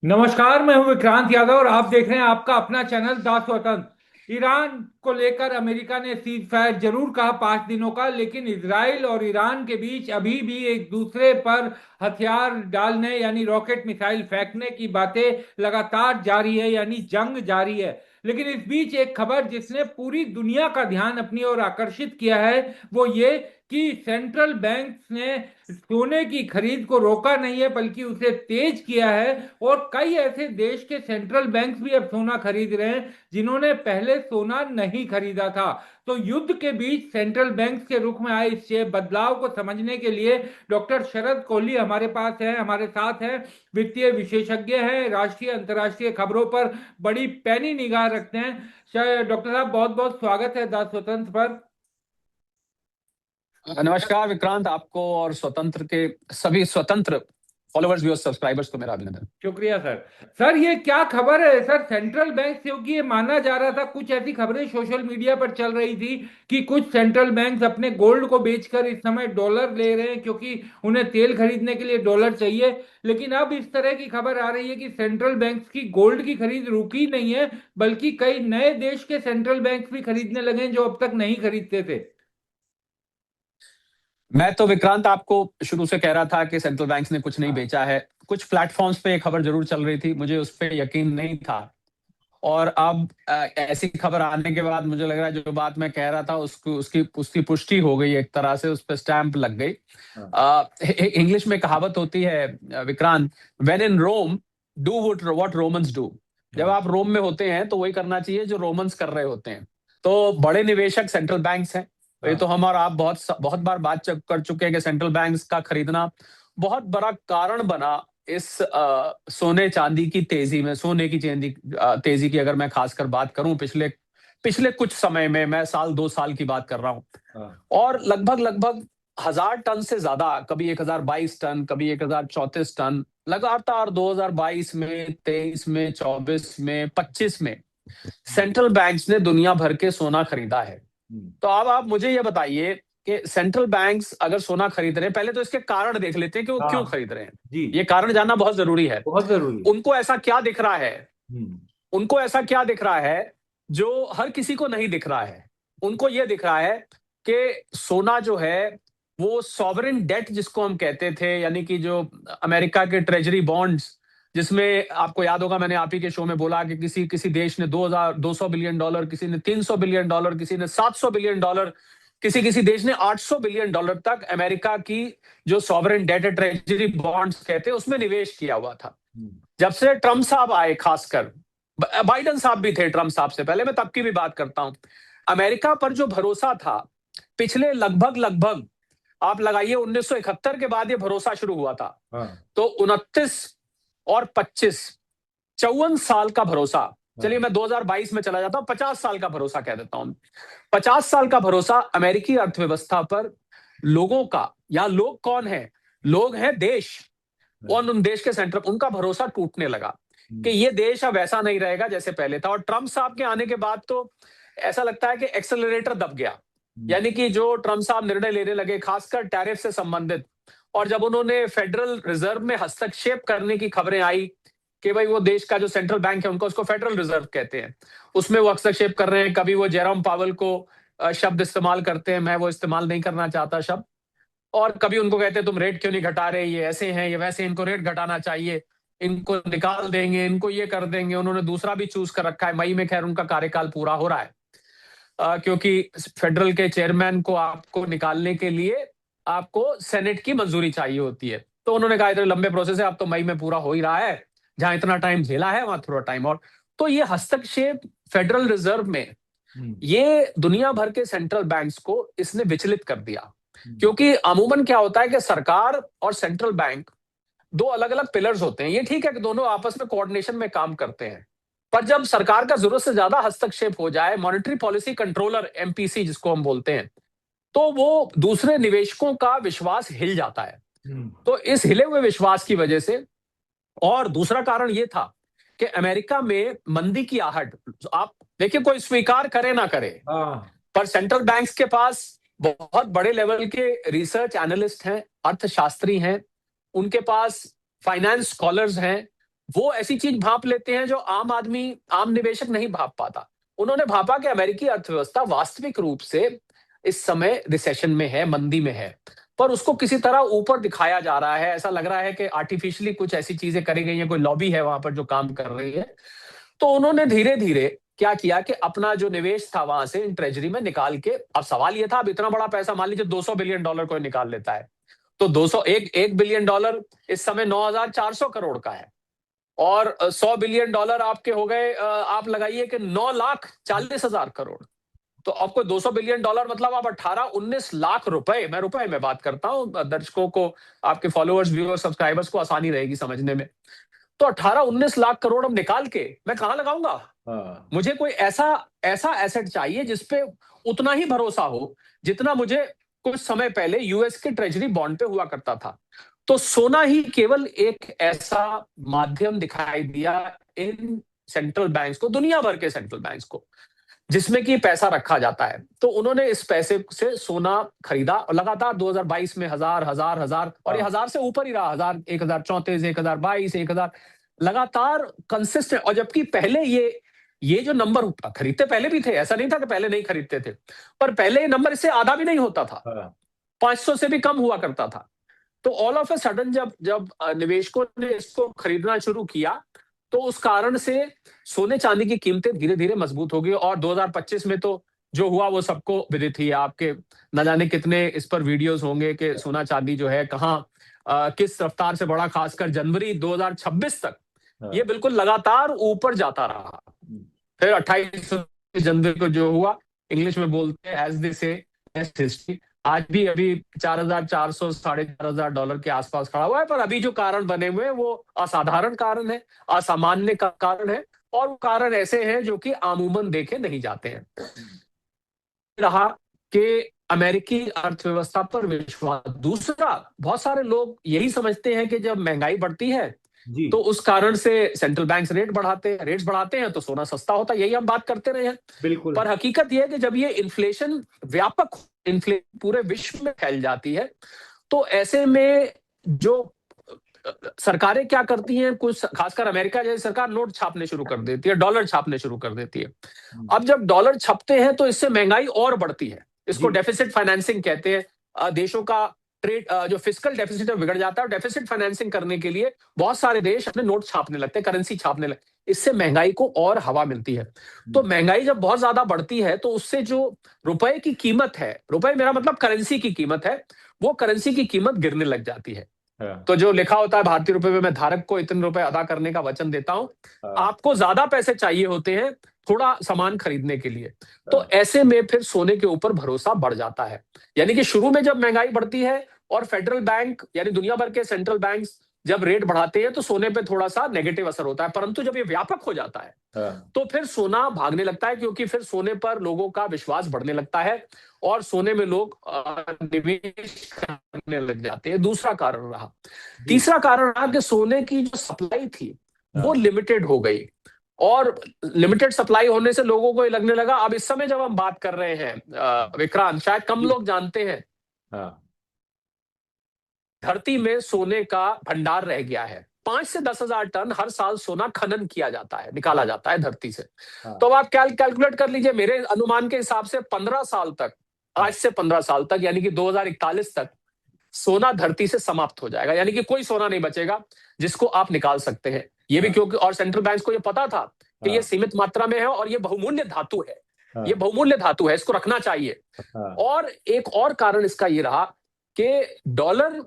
नमस्कार, मैं हूं विक्रांत यादव और आप देख रहे हैं आपका अपना चैनल द स्वतंत्र। ईरान को लेकर अमेरिका ने सीज फायर जरूर कहा 5 दिनों का, लेकिन इसराइल और ईरान के बीच अभी भी एक दूसरे पर हथियार डालने यानी रॉकेट मिसाइल फेंकने की बातें लगातार जारी है, यानी जंग जारी है। लेकिन इस बीच एक खबर जिसने पूरी दुनिया का ध्यान अपनी ओर आकर्षित किया है वो ये कि सेंट्रल बैंक ने सोने की खरीद को रोका नहीं है बल्कि उसे तेज किया है। और कई ऐसे देश के सेंट्रल बैंक भी अब सोना खरीद रहे हैं जिन्होंने पहले सोना नहीं खरीदा था। तो युद्ध के बीच सेंट्रल बैंक के रुख में आए इस बदलाव को समझने के लिए डॉक्टर शरद कोहली हमारे पास है, हमारे साथ हैं। वित्तीय विशेषज्ञ हैं, राष्ट्रीय अंतर्राष्ट्रीय खबरों पर बड़ी पैनी निगाह रखते हैं। डॉक्टर साहब, बहुत बहुत स्वागत है द स्वतंत्र पर। नमस्कार विक्रांत, आपको और स्वतंत्र के सभी स्वतंत्र फॉलोअर्स भी और सब्सक्राइबर्स को मेरा अभिनंदन। शुक्रिया सर। सर, ये क्या खबर है सर सेंट्रल बैंक से? क्योंकि ये माना जा रहा था, कुछ ऐसी खबरें सोशल मीडिया पर चल रही थी कि कुछ सेंट्रल बैंक अपने गोल्ड को बेचकर इस समय डॉलर ले रहे हैं क्योंकि उन्हें तेल खरीदने के लिए डॉलर चाहिए। लेकिन अब इस तरह की खबर आ रही है कि सेंट्रल बैंक की गोल्ड की खरीद रुकी नहीं है बल्कि कई नए देश के सेंट्रल बैंक भी खरीदने लगे हैं जो अब तक नहीं खरीदते थे। मैं तो विक्रांत आपको शुरू से कह रहा था कि सेंट्रल बैंक्स ने कुछ नहीं हाँ। बेचा है। कुछ प्लेटफॉर्म्स पे ये खबर जरूर चल रही थी, मुझे उस पर यकीन नहीं था। और अब ऐसी खबर आने के बाद मुझे लग रहा है जो बात मैं कह रहा था उसको उसकी उसकी पुष्टि हो गई, एक तरह से उस पर स्टैंप लग गई। हाँ। इंग्लिश में कहावत होती है Vikrant, when in Rome do what Romans do. जब हाँ। आप रोम में होते हैं तो वही करना चाहिए जो रोमन्स कर रहे होते हैं। तो बड़े निवेशक सेंट्रल बैंक्स हैं। ये तो हाँ। हम और आप बहुत बहुत बार बात कर चुके हैं कि सेंट्रल बैंक्स का खरीदना बहुत बड़ा कारण बना इस सोने चांदी की तेजी में। सोने की चांदी तेजी की अगर मैं खासकर बात करूं, पिछले पिछले कुछ समय में, मैं साल 2 साल की बात कर रहा हूं। हाँ। और लगभग लगभग 1,000 टन से ज्यादा, कभी 1,022 टन, कभी 1,034 टन लगातार 2022 में, 23 में, 24 में, 25 में सेंट्रल बैंक्स ने दुनिया भर के सोना खरीदा है। हम्म। तो अब आप मुझे ये बताइए कि सेंट्रल बैंक्स अगर सोना खरीद रहे हैं, पहले तो इसके कारण देख लेते हैं कि वो क्यों हाँ। खरीद रहे हैं। जी। ये कारण जानना बहुत जरूरी है। बहुत जरूरी। उनको ऐसा क्या दिख रहा है, हम्म। उनको ऐसा क्या दिख रहा है जो हर किसी को नहीं दिख रहा है। उनको ये दिख रहा है कि सोना जो है वो सॉवरेन डेट जिसको हम कहते थे, यानी कि जो अमेरिका के ट्रेजरी बॉन्ड्स, जिसमें आपको याद होगा मैंने आप ही के शो में बोला कि किसी किसी देश ने 2,200 बिलियन डॉलर, किसी ने 300 बिलियन डॉलर, किसी ने 700 बिलियन डॉलर, किसी किसी देश ने 800 बिलियन डॉलर तक अमेरिका की जो सॉवरेन डेट है, ट्रेजरी बॉन्ड्स कहते हैं, उसमें निवेश किया हुआ था। हम्म। जब से ट्रम्प साहब आए, खासकर बाइडन साहब भी थे ट्रम्प साहब से पहले, मैं तब की भी बात करता हूं, अमेरिका पर जो भरोसा था पिछले लगभग लगभग आप लगाइए 1971 के बाद ये भरोसा शुरू हुआ था। हाँ। तो 29 और 25, 54 साल का भरोसा। चलिए हाँ। मैं 2022 में चला जाता हूं, 50 साल का भरोसा कह देता हूं। 50 साल का भरोसा अमेरिकी अर्थव्यवस्था पर लोगों का, या लोग कौन है, लोग हैं देश, हाँ। और उन देश के सेंटर, उनका भरोसा टूटने लगा कि हम्म। ये देश अब ऐसा नहीं रहेगा जैसे पहले था। और ट्रम्प साहब के आने के बाद तो ऐसा लगता है कि एक्सेलरेटर दब गया। हम्म। यानी कि जो ट्रम्प साहब निर्णय लेने लगे, खासकर टैरिफ से संबंधित, और जब उन्होंने फेडरल रिजर्व में हस्तक्षेप करने की खबरें आई कि भाई वो देश का जो सेंट्रल बैंक है उनका, उसको फेडरल रिजर्व कहते हैं, उसमें वो हस्तक्षेप कर रहे हैं। कभी वो जेरोम पावल को शब्द इस्तेमाल करते हैं, मैं वो इस्तेमाल नहीं करना चाहता शब्द। और कभी उनको कहते हैं तुम रेट क्यों नहीं घटा रहे, ये ऐसे हैं ये वैसे, इनको रेट घटाना चाहिए, इनको निकाल देंगे, इनको ये कर देंगे। उन्होंने दूसरा भी चूज कर रखा है, मई में खैर उनका कार्यकाल पूरा हो रहा है। क्योंकि फेडरल के चेयरमैन को आपको निकालने के लिए आपको सेनेट की मंजूरी चाहिए होती है। तो उन्होंने कहा इतने लंबे प्रोसेस है, अब तो मई में पूरा हो ही रहा है, जहां इतना टाइम झेला है वहां थोड़ा टाइम और। तो ये हस्तक्षेप फेडरल रिजर्व में, हम्म। ये दुनिया भर के सेंट्रल बैंक्स को इसने विचलित कर दिया। हम्म। क्योंकि अमूमन क्या होता है कि सरकार और सेंट्रल बैंक दो अलग अलग पिलर्स होते हैं। ये ठीक है कि दोनों आपस में कोऑर्डिनेशन में काम करते हैं, पर जब सरकार का जरूरत से ज्यादा हस्तक्षेप हो जाए, मॉनेटरी पॉलिसी कंट्रोलर एमपीसी जिसको हम बोलते हैं, तो वो दूसरे निवेशकों का विश्वास हिल जाता है। हम्म। तो इस हिले हुए विश्वास की वजह से, और दूसरा कारण ये था कि अमेरिका में मंदी की आहट, आप देखिए कोई स्वीकार करे ना करे, हाँ। पर सेंट्रल बैंक्स के पास बहुत बड़े लेवल के रिसर्च एनालिस्ट हैं, अर्थशास्त्री हैं, उनके पास फाइनेंस स्कॉलर्स हैं, वो ऐसी चीज भांप लेते हैं जो आम आदमी, आम निवेशक नहीं भांप पाता। उन्होंने भांपा कि अमेरिकी अर्थव्यवस्था वास्तविक रूप से इस समय रिसेशन में है, मंदी में है, पर उसको किसी तरह ऊपर दिखाया जा रहा है। ऐसा लग रहा है कि आर्टिफिशियली कुछ ऐसी चीजें करी गई हैं, कोई लॉबी है वहां पर जो काम कर रही है। तो उन्होंने धीरे धीरे क्या किया कि अपना जो निवेश था वहां से इन ट्रेजरी में निकाल के, अब सवाल ये था, अब इतना बड़ा पैसा मान लीजिए $200 बिलियन कोई निकाल लेता है, तो 1 बिलियन डॉलर इस समय 9,400 करोड़ का है, और $100 बिलियन आपके हो गए, आप लगाइए कि 9,40,000 करोड़। तो आपको $200 बिलियन मतलब आप 18-19 लाख रुपए, मैं रुपए में बात करता हूं, दर्शकों को, आपके फॉलोअर्स, व्यूअर्स, सब्सक्राइबर्स को आसानी रहेगी समझने में। तो 18-19 लाख करोड़ अब निकाल के मैं कहां लगाऊंगा? मुझे कोई ऐसा ऐसा एसेट चाहिए जिसपे उतना ही भरोसा हो जितना मुझे कुछ समय पहले यूएस के ट्रेजरी बॉन्ड पे हुआ करता था। तो सोना ही केवल एक ऐसा माध्यम दिखाई दिया इन सेंट्रल बैंक्स को, दुनिया भर के सेंट्रल बैंक्स को, जिसमें कि पैसा रखा जाता है। तो उन्होंने इस पैसे से सोना खरीदा और लगातार 2022 में हजार और ये हजार से ऊपर ही रहा, 1034, 1022, 1000 लगातार कंसिस्टेंट। और जबकि पहले ये जो नंबर खरीदते पहले भी थे, ऐसा नहीं था कि पहले नहीं खरीदते थे, पर पहले ये नंबर इससे आधा भी नहीं होता था, 500 से भी कम हुआ करता था। तो ऑल ऑफ ए सडन जब जब निवेशकों ने इसको खरीदना शुरू किया, तो उस कारण से सोने चांदी की कीमतें धीरे धीरे मजबूत हो गई। और 2025 में तो जो हुआ वो सबको विदित ही है। आपके न जाने कितने इस पर वीडियोस होंगे कि सोना चांदी जो है कहाँ किस रफ्तार से बढ़ा, खासकर जनवरी 2026 तक ये बिल्कुल लगातार ऊपर जाता रहा। फिर 28 जनवरी को जो हुआ, इंग्लिश में बोलते हैं एज दे से हिस्ट्री, आज भी अभी 4,400 $4,500 के आसपास खड़ा हुआ है। पर अभी जो कारण बने हुए हैं वो असाधारण कारण है, असामान्य कारण है, और वो कारण ऐसे हैं जो कि आमूमन देखे नहीं जाते हैं। रहा कि अमेरिकी अर्थव्यवस्था पर विश्वास। दूसरा, बहुत सारे लोग यही समझते हैं कि जब महंगाई बढ़ती है तो उस कारण से सेंट्रल बैंक्स रेट्स बढ़ाते हैं तो सोना सस्ता होता है। यही हम बात करते रहे हैं। बिल्कुल। पर हकीकत यह है कि जब ये इन्फ्लेशन व्यापक इन्फ्लेशन पूरे विश्व में फैल जाती है, तो ऐसे में जो सरकारें क्या करती हैं, कुछ खासकर अमेरिका जैसी सरकार नोट छापने शुरू कर देती है, डॉलर छापने शुरू कर देती है। अब जब डॉलर छपते हैं तो इससे महंगाई और बढ़ती है। इसको डेफिसिट फाइनेंसिंग कहते हैं। देशों का ट्रेड जो फिस्कल डेफिसिट बिगड़ जाता है, और डेफिसिट फाइनेंसिंग करने के लिए बहुत सारे देश अपने नोट छापने लगते हैं, करेंसी छापने लगते हैं। इससे महंगाई को और हवा मिलती है। तो महंगाई जब बहुत ज्यादा बढ़ती है तो उससे जो रुपए की कीमत है, रुपए मेरा मतलब करेंसी की कीमत है, वो करेंसी की कीमत गिरने लग जाती है। तो जो लिखा होता है भारतीय रुपए में, मैं धारक को इतने रुपए अदा करने का वचन देता हूं, आपको ज्यादा पैसे चाहिए होते हैं थोड़ा सामान खरीदने के लिए। तो ऐसे में फिर सोने के ऊपर भरोसा बढ़ जाता है। यानी कि शुरू में जब महंगाई बढ़ती है और फेडरल बैंक यानी दुनिया भर के सेंट्रल बैंक्स जब रेट बढ़ाते हैं तो सोने पे थोड़ा सा नेगेटिव असर होता है। परंतु जब ये व्यापक हो जाता है तो फिर सोना भागने लगता है, क्योंकि फिर सोने पर लोगों का विश्वास बढ़ने लगता है और सोने में लोग निवेश करने लग जाते हैं। दूसरा कारण रहा। तीसरा कारण रहा कि सोने की जो सप्लाई थी वो लिमिटेड हो गई, और लिमिटेड सप्लाई होने से लोगों को ये लगने लगा। अब इस समय जब हम बात कर रहे हैं विक्रांत, शायद कम लोग जानते हैं, धरती में सोने का भंडार रह गया है। 5 से 10 हजार टन हर साल सोना खनन किया जाता है, निकाला जाता है धरती से। तो अब आप कैलकुलेट कर लीजिए, मेरे अनुमान के हिसाब से 15 साल तक, आज से 15 साल तक यानी कि 2041 तक सोना धरती से समाप्त हो जाएगा। यानी कि कोई सोना नहीं बचेगा जिसको आप निकाल सकते हैं। ये भी क्योंकि, और सेंट्रल बैंक को ये पता था कि ये सीमित मात्रा में है और ये बहुमूल्य धातु है, ये बहुमूल्य धातु है, इसको रखना चाहिए। और एक और कारण इसका ये रहा कि डॉलर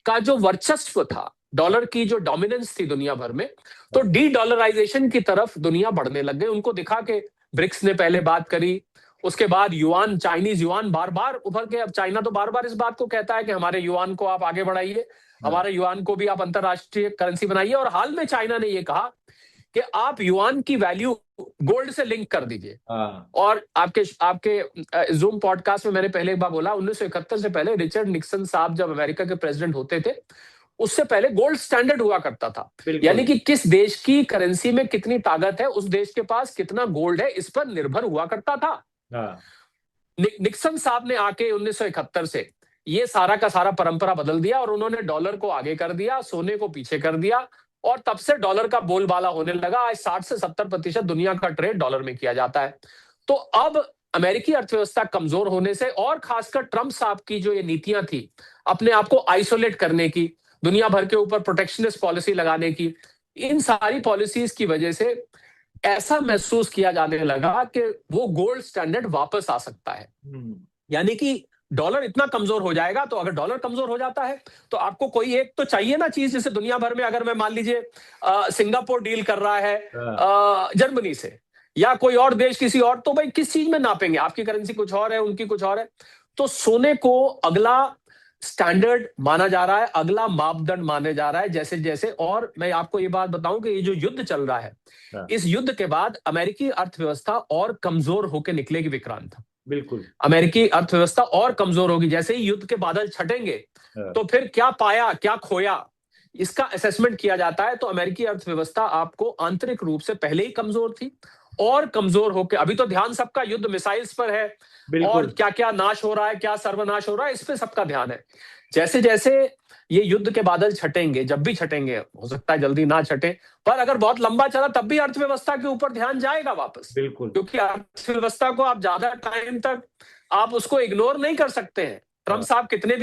का जो वर्चस्व था, डॉलर की जो डोमिनेंस थी दुनिया भर में, तो डी डॉलराइजेशन की तरफ दुनिया बढ़ने लग गई। उनको दिखा कि ब्रिक्स ने पहले बात करी, उसके बाद युआन, चाइनीज युआन बार बार उभर के, अब चाइना तो बार बार इस बात को कहता है कि हमारे युआन को आप आगे बढ़ाइए, हमारे युआन को भी आप अंतरराष्ट्रीय करेंसी बनाइए। और हाल में चाइना ने यह कहा कि आप युआन की वैल्यू गोल्ड से लिंक कर दीजिए। और आपके जूम पॉडकास्ट में मैंने पहले एक बार बोला, 1971 से पहले रिचर्ड निक्सन साहब जब अमेरिका के प्रेसिडेंट होते थे, उससे पहले गोल्ड स्टैंडर्ड हुआ करता था। यानी कि किस देश की करेंसी में कितनी ताकत है, उस देश के पास कितना गोल्ड है, इस पर निर्भर हुआ करता था। निक्सन साहब ने आके 1971 से ये सारा का सारा परंपरा बदल दिया और उन्होंने डॉलर को आगे कर दिया, सोने को पीछे कर दिया, और तब से डॉलर का बोलबाला होने लगा। आज 60 से 70% दुनिया का ट्रेड डॉलर में किया जाता है। तो अब अमेरिकी अर्थव्यवस्था कमजोर होने से, और खासकर ट्रंप साहब की जो ये नीतियां थी अपने आप को आइसोलेट करने की, दुनिया भर के ऊपर प्रोटेक्शनिस्ट पॉलिसी लगाने की, इन सारी पॉलिसीज की वजह से ऐसा महसूस किया जाने लगा कि वो गोल्ड स्टैंडर्ड वापस आ सकता है। यानी कि डॉलर इतना कमजोर हो जाएगा। तो अगर डॉलर कमजोर हो जाता है तो आपको कोई एक तो चाहिए ना चीज, जैसे दुनिया भर में अगर मैं मान लीजिए सिंगापुर डील कर रहा है जर्मनी से, या कोई और देश किसी और, तो भाई किस चीज में नापेंगे? आपकी करेंसी कुछ और है, उनकी कुछ और है। तो सोने को अगला स्टैंडर्ड माना जा रहा है, अगला मापदंड माने जा रहा है जैसे जैसे। और मैं आपको ये बात बताऊं कि ये जो युद्ध चल रहा है, इस युद्ध के बाद अमेरिकी अर्थव्यवस्था और कमजोर होकर निकलेगी विक्रांत। बिल्कुल, अमेरिकी अर्थव्यवस्था और कमजोर होगी। जैसे ही युद्ध के बादल छटेंगे तो फिर क्या पाया क्या खोया, इसका असेसमेंट किया जाता है। तो अमेरिकी अर्थव्यवस्था आपको आंतरिक रूप से पहले ही कमजोर थी, और कमजोर होकर अभी तो ध्यान सबका युद्ध मिसाइल्स पर है, और बिल्कुल। क्या क्या नाश हो रहा है, क्या सर्वनाश हो रहा है, इस पे सबका ध्यान है। जैसे जैसे ये युद्ध के बादल छटेंगे, जब भी छटेंगे, हो सकता है जल्दी ना छटे, पर अगर बहुत लंबा चला तब भी अर्थव्यवस्था के ऊपर ध्यान जाएगा वापस। बिल्कुल, क्योंकि अर्थव्यवस्था को आप ज्यादा टाइम तक आप उसको इग्नोर नहीं कर सकते हैं। ट्रंप साहब कितने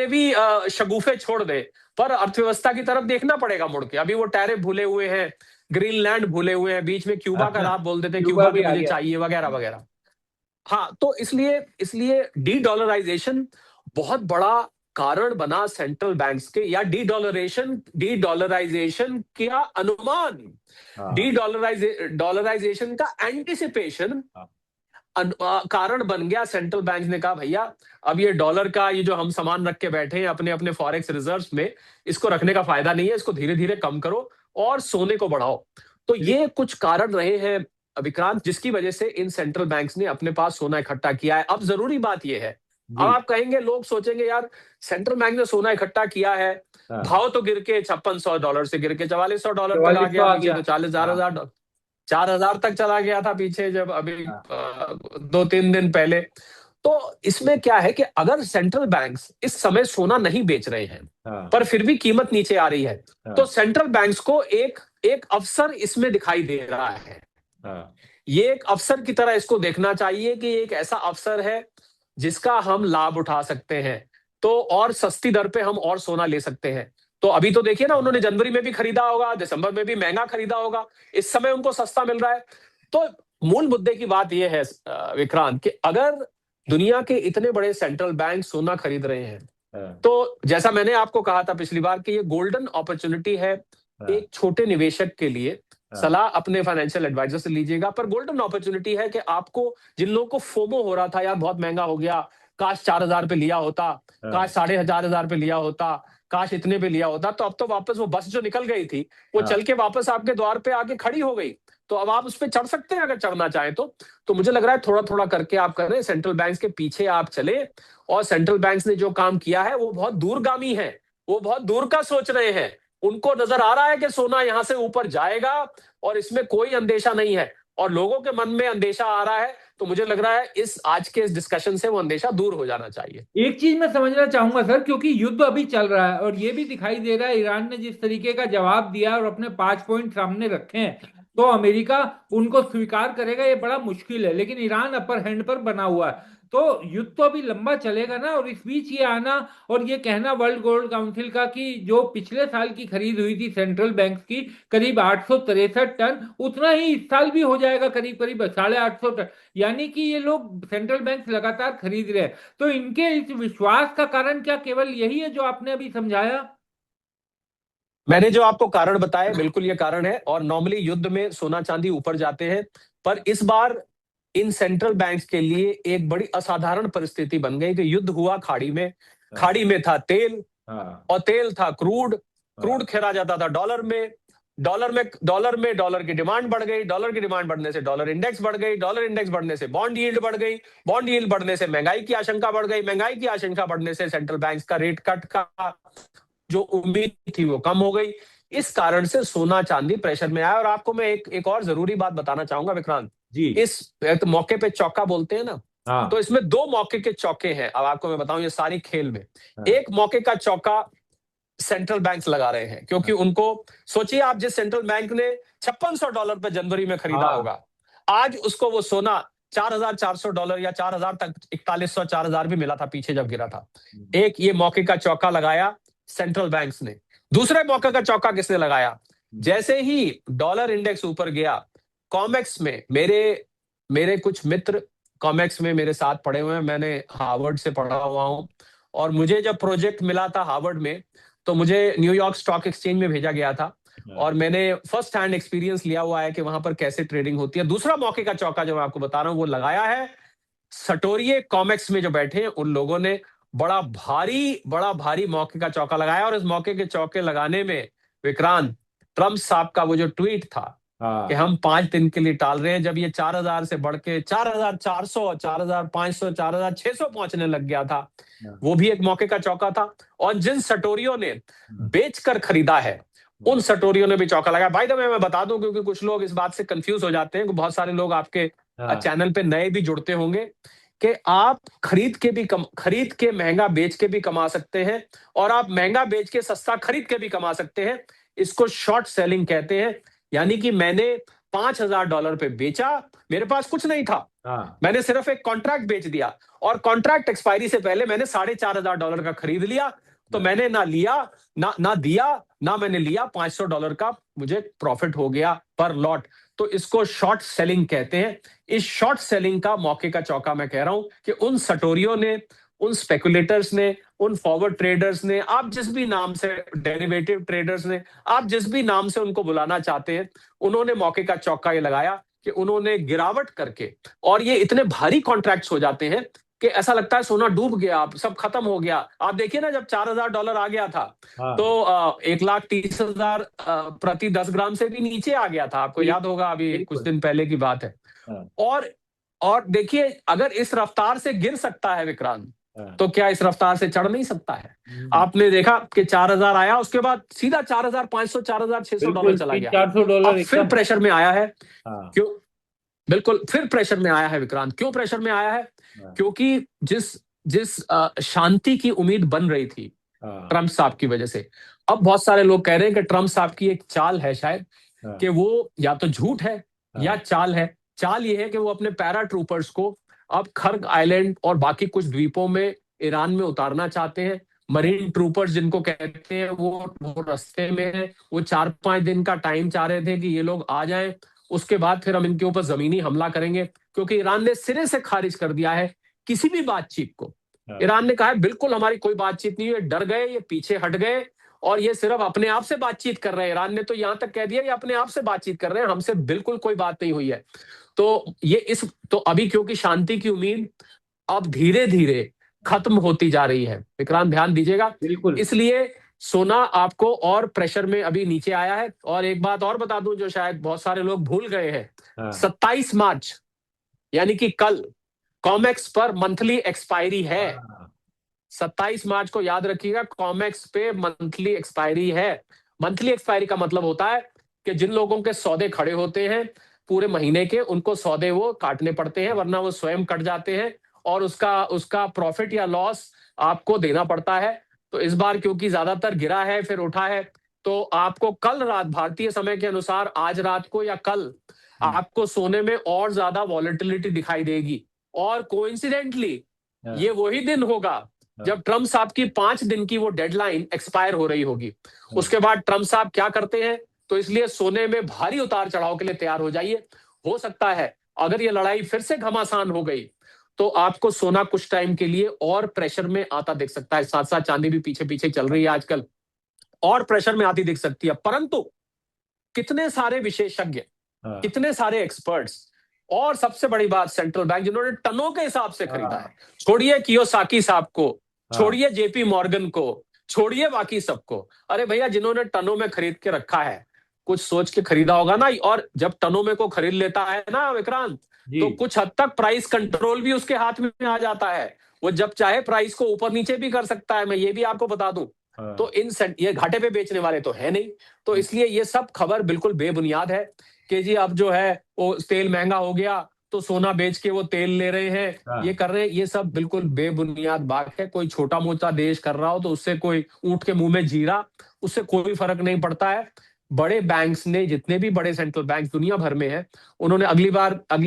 भी शगुफे छोड़ दे, पर अर्थव्यवस्था की तरफ देखना पड़ेगा मुड़ के। अभी वो टैरिफ भूले हुए हैं, ग्रीनलैंड भूले हुए हैं, बीच में क्यूबा का नाम बोल देते हैं, क्यूबा क्यूबा भी भी आ मुझे गया। चाहिए वगैरह वगैरह। हाँ, तो इसलिए इसलिए डी डॉलराइजेशन बहुत बड़ा कारण बना सेंट्रल बैंक्स के, या डी डॉलराइजेशन का अनुमान, डॉलराइजेशन का एंटिसिपेशन कारण बन गया। सेंट्रल बैंक ने कहा भैया अब ये डॉलर का ये जो हम सामान रख के बैठे हैं अपने अपने फॉरेक्स रिजर्व्स में, इसको रखने का फायदा नहीं है, इसको धीरे धीरे कम करो और सोने को बढ़ाओ। तो ये कुछ कारण रहे हैं विक्रांत, जिसकी वजह से इन सेंट्रल बैंक्स ने अपने पास सोना इकट्ठा किया है। अब जरूरी बात यह है, अब आप कहेंगे, लोग सोचेंगे यार सेंट्रल बैंक ने सोना इकट्ठा किया है, भाव तो गिर के $5600 से गिर के $4400 तक आ गया, पीछे तो 40,000 4,000 तक चला गया था पीछे, जब अभी 2-3 दिन पहले। तो इसमें क्या है कि अगर सेंट्रल बैंक्स इस समय सोना नहीं बेच रहे हैं, पर फिर भी कीमत नीचे आ रही है, तो सेंट्रल बैंक्स को एक एक अवसर इसमें दिखाई दे रहा है। ये एक अवसर की तरह इसको देखना चाहिए कि एक ऐसा अवसर है जिसका हम लाभ उठा सकते हैं, तो और सस्ती दर पे हम और सोना ले सकते हैं। तो अभी तो देखिए ना, उन्होंने जनवरी में भी खरीदा होगा, दिसंबर में भी महंगा खरीदा होगा, इस समय उनको सस्ता मिल रहा है। तो मूल मुद्दे की बात यह है विक्रांत, कि अगर दुनिया के इतने बड़े सेंट्रल बैंक सोना खरीद रहे हैं, तो जैसा मैंने आपको कहा था पिछली बार कि ये गोल्डन अपॉर्चुनिटी है एक छोटे निवेशक के लिए। सलाह अपने फाइनेंशियल एडवाइजर से लीजिएगा, पर गोल्डन अपॉर्चुनिटी है कि आपको, जिन लोगों को फोमो हो रहा था यार बहुत महंगा हो गया, काश 4,000 पे लिया होता, काश 4,500 पे लिया होता, काश इतने पे लिया होता, तो अब तो वापस वो बस जो निकल गई थी वो चल के वापस आपके द्वार पे आके खड़ी हो गई। तो अब आप उस पर चढ़ सकते हैं अगर चढ़ना चाहें तो मुझे लग रहा है थोड़ा थोड़ा करके आप करें, सेंट्रल बैंक्स के पीछे आप चले। और सेंट्रल बैंक्स ने जो काम किया है वो बहुत दूरगामी है, वो बहुत दूर का सोच रहे हैं। उनको नजर आ रहा है कि सोना यहां से ऊपर जाएगा और इसमें कोई अंदेशा नहीं है, और लोगों के मन में अंदेशा आ रहा है। तो मुझे लग रहा है आज के इस डिस्कशन से वो अंदेशा दूर हो जाना चाहिए। एक चीज मैं समझना चाहूंगा सर, क्योंकि युद्ध अभी चल रहा है और ये भी दिखाई दे रहा है ईरान ने जिस तरीके का जवाब दिया और अपने 5 पॉइंट सामने रखे हैं, तो अमेरिका उनको स्वीकार करेगा ये बड़ा मुश्किल है। लेकिन ईरान अपर हैंड पर बना हुआ है, तो युद्ध तो अभी लंबा चलेगा ना। और इस बीच ये आना और ये कहना वर्ल्ड गोल्ड काउंसिल का कि जो पिछले साल की खरीद हुई थी सेंट्रल बैंक की करीब 863 टन, उतना ही इस साल भी हो जाएगा, करीब करीब 850 टन। यानी कि ये लोग सेंट्रल बैंक लगातार खरीद रहे हैं। तो इनके इस विश्वास का कारण क्या केवल यही है जो आपने अभी समझाया? मैंने जो आपको कारण बताया बिल्कुल ये कारण है। और नॉर्मली युद्ध में सोना चांदी ऊपर जाते हैं, पर इस बार इन सेंट्रल बैंक्स के लिए एक बड़ी असाधारण परिस्थिति बन गई कि युद्ध हुआ खाड़ी में, खाड़ी में था तेल, और तेल था क्रूड खेरा जाता था डॉलर की डिमांड बढ़ गई, डॉलर की डिमांड बढ़ने से डॉलर इंडेक्स बढ़ गई, डॉलर इंडेक्स बढ़ने से बॉन्ड यील्ड बढ़ गई, बॉन्ड यील्ड बढ़ने से महंगाई की आशंका बढ़ गई, महंगाई की आशंका बढ़ने से सेंट्रल बैंक का रेट कट का जो उम्मीद थी वो कम हो गई। इस कारण से सोना चांदी प्रेशर में आया। और आपको मैं एक और जरूरी बात बताना चाहूंगा विक्रांत जी, इस तो मौके पे चौका बोलते हैं ना, तो इसमें 2 मौके के चौके हैं। अब आपको मैं बताऊं ये सारी खेल में, एक मौके का चौका सेंट्रल बैंक्स लगा रहे हैं, क्योंकि उनको सोचिए आप, जिस सेंट्रल बैंक ने $5600 पे जनवरी में खरीदा हाँ। होगा, आज उसको वो सोना $4400 या 4000 तक, 4100 4000 भी मिला था पीछे जब गिरा था। एक ये मौके का चौका लगाया सेंट्रल बैंक्स ने। दूसरे मौके का चौका किसने लगाया? जैसे ही डॉलर इंडेक्स ऊपर गया, कॉमेक्स में मेरे कुछ मित्र कॉमेक्स में मेरे साथ पढ़े हुए हैं, मैंने हार्वर्ड से पढ़ा हुआ हूं, और मुझे जब प्रोजेक्ट मिला था हार्वर्ड में, तो मुझे न्यूयॉर्क स्टॉक एक्सचेंज में भेजा गया था, और मैंने फर्स्ट हैंड एक्सपीरियंस लिया हुआ है कि वहां पर कैसे ट्रेडिंग होती है। दूसरा मौके का चौका जो मैं आपको बता रहा हूं, वो लगाया है सटोरिये कॉमेक्स में जो बैठे हैं उन लोगों ने। बड़ा भारी मौके का चौका लगाया, और इस मौके के चौके लगाने में विक्रांत, ट्रम्प साहब का वो जो ट्वीट था कि हम 5 दिन के लिए टाल रहे हैं, जब ये 4000 से बढ़ के 4400, 4500, 4600 पहुंचने लग गया था, वो भी एक मौके का चौका था। और जिन सटोरियों ने बेचकर खरीदा है, उन सटोरियों ने भी चौका लगाया। भाई, तो मैं बता दूं, क्योंकि कुछ लोग इस बात से कंफ्यूज हो जाते हैं, कि बहुत सारे लोग आपके चैनल पे नए भी जुड़ते होंगे, कि आप खरीद के महंगा बेच के भी कमा सकते हैं, और आप महंगा बेच के सस्ता खरीद के भी कमा सकते हैं। इसको शॉर्ट सेलिंग कहते हैं। यानी कि मैंने $5000 पे बेचा, मेरे पास कुछ नहीं था, मैंने सिर्फ एक कॉन्ट्रैक्ट बेच दिया, और कॉन्ट्रैक्ट एक्सपायरी से पहले मैंने $4500 का खरीद लिया, तो मैंने ना लिया ना दिया, ना मैंने लिया, $500 का मुझे प्रॉफिट हो गया पर लॉट। तो इसको शॉर्ट सेलिंग कहते हैं। इस शॉर्ट सेलिंग का मौके का चौका मैं कह रहा हूं कि उन सटोरियों ने, उन स्पेकुलेटर्स ने, उन फॉरवर्ड ट्रेडर्स ने, आप जिस भी नाम से, डेरिवेटिव ट्रेडर्स ने, आप जिस भी नाम से उनको बुलाना चाहते हैं, उन्होंने मौके का चौका ये लगाया कि उन्होंने गिरावट करके, और ये इतने भारी कॉन्ट्रैक्ट्स हो जाते हैं कि ऐसा लगता है सोना डूब गया, सब खत्म हो गया। आप देखिए ना, जब $4000 आ गया था, तो 1,30,000 प्रति 10 ग्राम से भी नीचे आ गया था, आपको याद होगा, अभी कुछ दिन पहले की बात है। और देखिए, अगर इस रफ्तार से गिर सकता है विक्रांत, तो क्या इस रफ्तार से चढ़ नहीं सकता है? आपने देखा कि 4000 आया, उसके बाद सीधा $4500, $4600 चला गया। $400 अब फिर प्रेशर में आया है। क्यों? बिल्कुल फिर प्रेशर में आया है विक्रांत। क्यों प्रेशर में आया है? क्योंकि जिस शांति की उम्मीद बन रही थी ट्रम्प साहब की वजह से, अब बहुत सारे लोग कह रहे हैं कि ट्रम्प साहब की एक चाल है शायद, कि वो या तो झूठ है या चाल है। चाल ये है कि वो अपने पैरा ट्रूपर्स को अब खर्ग आइलैंड और बाकी द्वीपों द्वीपों में ईरान में उतारना चाहते हैं। मरीन ट्रूपर्स जिनको कहते हैं, वो रास्ते में है। वो 4-5 दिन का टाइम चाह रहे थे कि ये लोग आ जाएं, उसके बाद फिर हम इनके ऊपर जमीनी हमला करेंगे, क्योंकि ईरान ने सिरे से खारिज कर दिया है किसी भी बातचीत को। ईरान ने कहा है बिल्कुल हमारी कोई बातचीत नहीं है, डर गए, ये पीछे हट गए, और ये सिर्फ अपने आप से बातचीत कर रहे हैं। ईरान ने तो यहां तक कह दिया कि अपने आप से बातचीत कर रहे हैं, हमसे बिल्कुल कोई बात नहीं हुई है। तो अभी क्योंकि शांति की उम्मीद अब धीरे धीरे खत्म होती जा रही है, विक्रांत ध्यान दीजिएगा, इसलिए सोना आपको और प्रेशर में अभी नीचे आया है। और एक बात और बता दूं, जो शायद बहुत सारे लोग भूल गए हैं, 27 मार्च यानी कि कल कॉमेक्स पर मंथली एक्सपायरी है। 27 मार्च को याद रखिएगा, कॉमेक्स पे मंथली एक्सपायरी है। मंथली एक्सपायरी का मतलब होता है कि जिन लोगों के सौदे खड़े होते हैं पूरे महीने के, उनको सौदे वो काटने पड़ते हैं, वरना वो स्वयं कट जाते हैं, और उसका प्रॉफिट या लॉस आपको देना पड़ता है। तो इस बार क्योंकि ज्यादातर गिरा है फिर उठा है, तो आपको कल रात भारतीय समय के अनुसार, आज रात को या कल, आपको सोने में और ज्यादा वॉलेटिलिटी दिखाई देगी। और कोइंसिडेंटली ये वही दिन होगा जब ट्रम्प साहब की 5 दिन की वो डेडलाइन एक्सपायर हो रही होगी। उसके बाद ट्रम्प साहब क्या करते हैं, तो इसलिए सोने में भारी उतार चढ़ाव के लिए तैयार हो जाइए। हो सकता है अगर ये लड़ाई फिर से घमासान हो गई, तो आपको सोना कुछ टाइम के लिए और प्रेशर में आता दिख सकता है। साथ साथ चांदी भी पीछे पीछे चल रही है आजकल, और प्रेशर में आती दिख सकती है। परंतु कितने सारे विशेषज्ञ, कितने सारे एक्सपर्ट्स, और सबसे बड़ी बात सेंट्रल बैंक जिन्होंने टनों के हिसाब से खरीदा है, छोड़िए कियोसाकी साहब को, छोड़िए जेपी मॉर्गन को, छोड़िए बाकी सबको, अरे भैया जिन्होंने टनों में खरीद के रखा है, कुछ सोच के खरीदा होगा ना। और जब टनों में को खरीद लेता है ना विक्रांत, तो कुछ हद तक प्राइस कंट्रोल भी उसके हाथ में आ जाता है। वो जब चाहे प्राइस को ऊपर नीचे भी कर सकता है, मैं ये भी आपको बता दूं। तो ये घाटे पे बेचने वाले तो है नहीं, तो इसलिए ये सब खबर बिल्कुल बेबुनियाद है कि जी अब जो है वो तेल महंगा हो गया, तो सोना बेच के वो तेल ले रहे हैं, हाँ। ये कर रहे हैं। ये सब बिल्कुल बेबुनियाद बात है। कोई छोटा मोटा देश कर रहा हो तो उससे, कोई ऊंट के मुंह में जीरा, उससे कोई फर्क नहीं पड़ता है। बड़े बैंक्स ने, जितने भी बड़े सेंट्रल बैंक दुनिया भर में है, उन्होंने अगली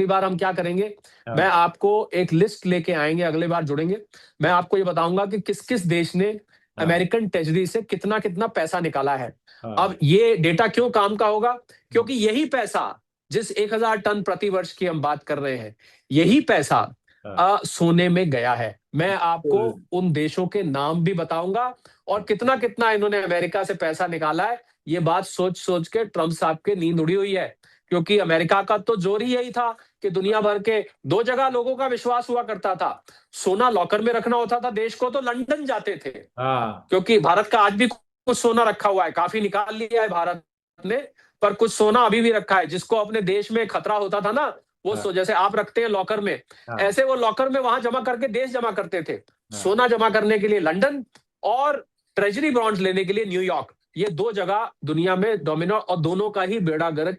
बार हम क्या करेंगे, मैं हाँ। आपको एक लिस्ट लेके आएंगे, अगले बार जुड़ेंगे, मैं आपको ये बताऊंगा कि किस किस देश ने हाँ। अमेरिकन ट्रेजरी से कितना कितना पैसा निकाला है। हाँ। अब ये डेटा क्यों काम का होगा? क्योंकि यही पैसा, जिस 1,000 टन प्रति वर्ष की हम बात कर रहे हैं, यही पैसा हाँ। सोने में गया है। मैं आपको बिल्कुल। उन देशों के नाम भी बताऊंगा और कितना कितना इन्होंने अमेरिका से पैसा निकाला है। ये बात सोच सोच के ट्रंप साहब के नींद उड़ी हुई है, क्योंकि अमेरिका का तो जोर ही यही था कि दुनिया भर के दो जगह लोगों का विश्वास हुआ करता था। सोना लॉकर में रखना होता था देश को तो लंदन जाते थे, हाँ। क्योंकि भारत का आज भी कुछ सोना रखा हुआ है, काफी निकाल लिया है भारत ने, पर कुछ सोना अभी भी रखा है। जिसको अपने देश में खतरा होता था ना, वो हाँ। जैसे आप रखते हैं लॉकर में, हाँ। ऐसे वो लॉकर में वहां जमा करके देश जमा करते थे। हाँ। सोना जमा करने के लिए लंदन और ट्रेजरी बॉन्ड्स लेने के लिए न्यूयॉर्क, ये दो जगह दुनिया में डोमिनो, और दोनों का ही बेड़ा गर्क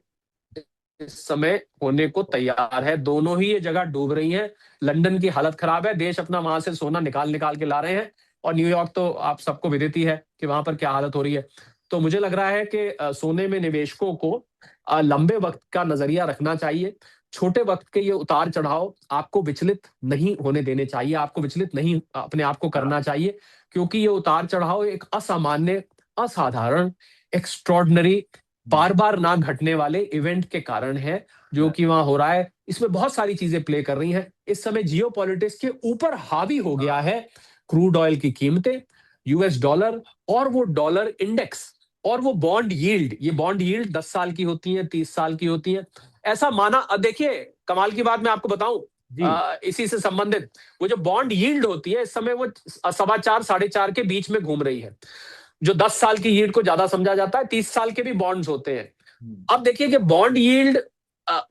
इस समय होने को तैयार है। दोनों ही ये जगह डूब रही हैं। लंदन की हालत खराब है, देश अपना वहां से सोना निकाल निकाल के ला रहे हैं, और न्यूयॉर्क तो आप सबको विदित ही है कि वहां पर क्या हालत हो रही है। तो मुझे लग रहा है कि सोने में निवेशकों को लंबे वक्त का नजरिया रखना चाहिए। छोटे वक्त के ये उतार चढ़ाव आपको विचलित नहीं होने देने चाहिए, आपको विचलित नहीं अपने आप को करना चाहिए, क्योंकि ये उतार चढ़ाव एक असामान्य, असाधारण, एक्स्ट्रॉर्डनरी, बार बार ना घटने वाले इवेंट के कारण है जो कि वहां हो रहा है। इसमें बहुत सारी चीजें प्ले कर रही हैं। इस समय जियो पॉलिटिक्स के ऊपर हावी हो गया है क्रूड ऑयल की कीमतें, यूएस डॉलर, और वो डॉलर इंडेक्स, और वो बॉन्ड यील्ड। ये बॉन्ड यील्ड 10 साल की होती है, 30 साल की होती है, ऐसा माना। देखिए, कमाल की बात मैं आपको बताऊं, जी। इसी से संबंधित, वो जो बॉन्ड यील्ड होती है इस समय वो 4.25 4.5 के बीच में घूम रही है। जो 10 साल की यील्ड को ज्यादा समझा जाता है, 30 साल के भी बॉन्ड्स होते हैं। अब देखिए कि बॉन्ड यील्ड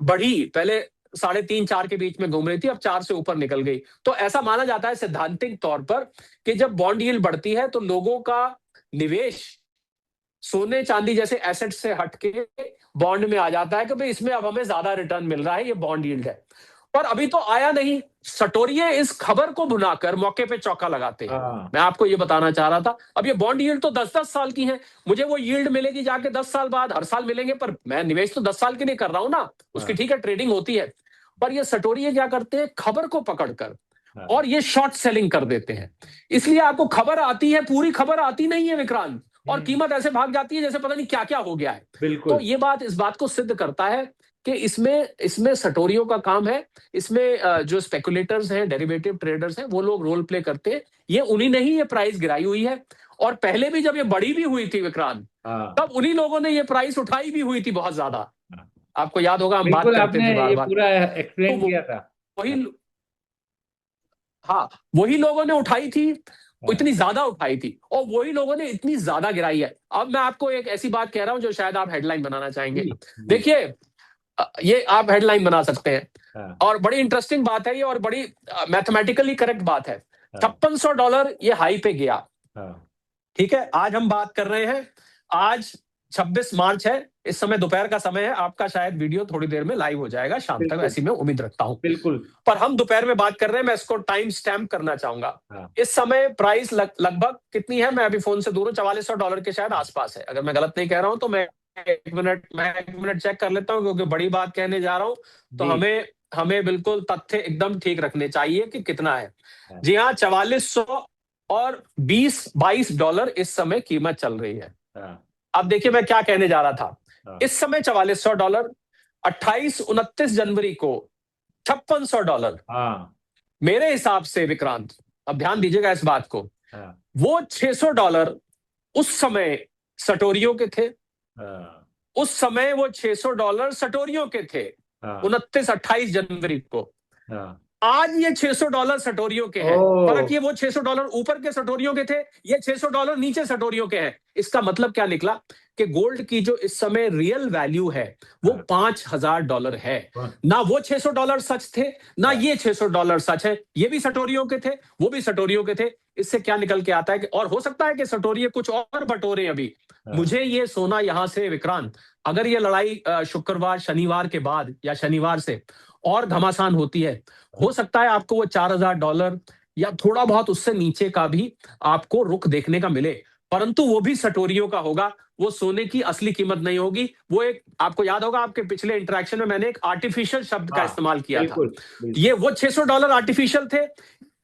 बढ़ी, पहले 3.5 4 के बीच में घूम रही थी, अब 4 से ऊपर निकल गई। तो ऐसा माना जाता है सैद्धांतिक तौर पर कि जब बॉन्ड यील्ड बढ़ती है तो लोगों का निवेश सोने चांदी जैसे एसेट से हटके बॉन्ड में आ जाता है कि भाई इसमें अब हमें ज्यादा रिटर्न मिल रहा है, ये बॉन्ड यील्ड है। पर अभी तो आया नहीं। सटोरिये इस खबर को भुनाकर मौके पे चौका लगाते हैं। हाँ। मैं आपको ये बताना चाह रहा था, अब ये बॉन्ड यील्ड तो 10-10 साल की है, मुझे वो यील्ड मिलेगी जाके 10 साल बाद, हर साल मिलेंगे, पर मैं निवेश तो 10 साल के लिए कर रहा हूं ना, उसकी हाँ। ठीक है ट्रेडिंग होती है। पर ये सटोरिये क्या करते हैं, खबर को पकड़कर हाँ। और ये शॉर्ट सेलिंग कर देते हैं। इसलिए आपको खबर आती है, पूरी खबर आती नहीं है विक्रांत, और कीमत ऐसे भाग जाती है जैसे पता नहीं क्या क्या हो गया है। तो बिल्कुल। ये बात इस बात को सिद्ध करता है कि इसमें इसमें सटोरियों का काम है। इसमें जो स्पेकुलेटर्स हैं, डेरिवेटिव ट्रेडर्स हैं, वो लोग रोल प्ले करते हैं। ये उन्हीं ने ही ये प्राइस गिराई हुई है, और पहले भी जब ये बड़ी भी हुई थी विक्रांत, हाँ। तब उन्हीं लोगों ने ये प्राइस उठाई भी हुई थी बहुत ज्यादा। हाँ। आपको याद होगा हम बात बिल्कुल, करते आपने थे बार ये बार। पूरा तो एक्सप्लेन किया था। वही, हाँ, वही लोगों ने उठाई थी, हाँ। इतनी ज्यादा उठाई थी, और वही लोगों ने इतनी ज्यादा गिराई है। अब मैं आपको एक ऐसी बात कह रहा हूं जो शायद आप हेडलाइन बनाना चाहेंगे। जी। जी। देखिए, ये आप हेडलाइन बना सकते हैं, हाँ। और बड़ी इंटरेस्टिंग बात है ये, और बड़ी मैथमेटिकली करेक्ट बात है। हाँ। $5600 ये हाई पे गया। हाँ। ठीक है, आज हम बात कर रहे हैं, आज 26 मार्च है, इस समय दोपहर का समय है, आपका शायद वीडियो थोड़ी देर में लाइव हो जाएगा शाम तक, बिल्कुल। ऐसी मैं उम्मीद रखता हूं। बिल्कुल। पर हम दोपहर में बात कर रहे हैं, मैं इसको टाइम स्टैम्प करना चाहूंगा। हाँ। इस समय प्राइस लगभग कितनी है, मैं अभी फोन से दूर हूं, $4400 के शायद आसपास है, अगर मैं गलत नहीं कह रहा हूं तो मैं एक मिनट चेक कर लेता हूं, क्योंकि बड़ी बात कहने जा रहा हूं तो जी। हमें हमें बिल्कुल तथ्य एकदम ठीक रखने चाहिए कि कितना है। हाँ। जी हाँ, 4422 इस समय कीमत चल रही है। हाँ। अब देखिए मैं क्या कहने जा रहा था। हाँ। इस समय $4400, 28-29 जनवरी को $5600। हाँ। मेरे हिसाब से विक्रांत, अब ध्यान दीजिएगा इस बात को, हाँ। वो $600 उस समय सटोरियों के थे। हाँ। उस समय वो $600 सटोरियों के थे, हाँ। 29-28 जनवरी को। हाँ। आज ये $600 सटोरियों के हैं। ओ। फर्क ये, वो $600 ऊपर के सटोरियों के थे, ये $600 नीचे सटोरियों के हैं। इसका मतलब क्या निकला कि गोल्ड की जो इस समय रियल वैल्यू है वो हाँ। $5000 है। वाह। ना वो $600 सच थे, ना हाँ। ये $600 सच है। ये भी सटोरियों के थे, वो भी सटोरियों के थे। इससे क्या निकल के आता है कि, और हो सकता है कि सटोरिये कुछ और बटोरे अभी। हाँ। मुझे ये सोना यहां से विक्रांत, अगर ये लड़ाई शुक्रवार शनिवार के बाद या शनिवार से और घमासान होती है, हो सकता है आपको वो $4,000 या थोड़ा बहुत उससे नीचे का भी आपको रुख देखने का मिले, परंतु वो भी सटोरियों का होगा, वो सोने की असली कीमत नहीं होगी। वो एक, आपको याद होगा आपके पिछले इंटरेक्शन में मैंने एक आर्टिफिशियल शब्द का हाँ, इस्तेमाल किया था। बिल्कुल बिल्कुल ये वो $600 आर्टिफिशियल थे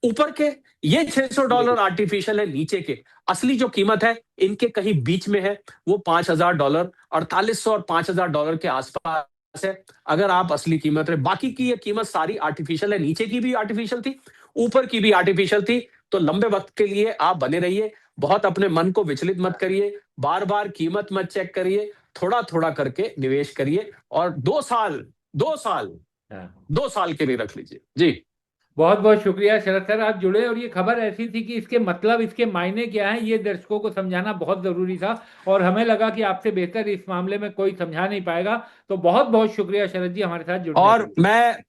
ऊपर के, ये $600 बिल्कुल। आर्टिफिशियल है नीचे के। असली जो कीमत है इनके कहीं बीच में है, वो $5,000, 4800 और $5,000 के आसपास है। अगर आप असली कीमत रहे, बाकी की ये कीमत सारी आर्टिफिशियल है, नीचे की भी आर्टिफिशियल थी, ऊपर की भी आर्टिफिशियल थी। तो लंबे वक्त के लिए आप बने रहिए, बहुत अपने मन को विचलित मत करिए, बार बार कीमत मत चेक करिए, थोड़ा थोड़ा करके निवेश करिए और 2 साल, 2 साल, हाँ, 2 साल के लिए रख लीजिए जी। बहुत बहुत शुक्रिया शरद सर, आप जुड़े। और ये खबर ऐसी थी कि इसके मतलब, इसके मायने क्या हैं, ये दर्शकों को समझाना बहुत जरूरी था, और हमें लगा कि आपसे बेहतर इस मामले में कोई समझा नहीं पाएगा। तो बहुत बहुत शुक्रिया शरद जी हमारे साथ जुड़ने के और लिए।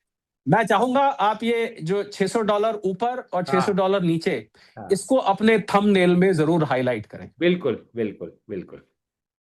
मैं चाहूंगा आप ये जो $600 ऊपर और हाँ $600 नीचे, हाँ, इसको अपने थंबनेल में जरूर हाईलाइट करें। बिल्कुल बिल्कुल बिल्कुल।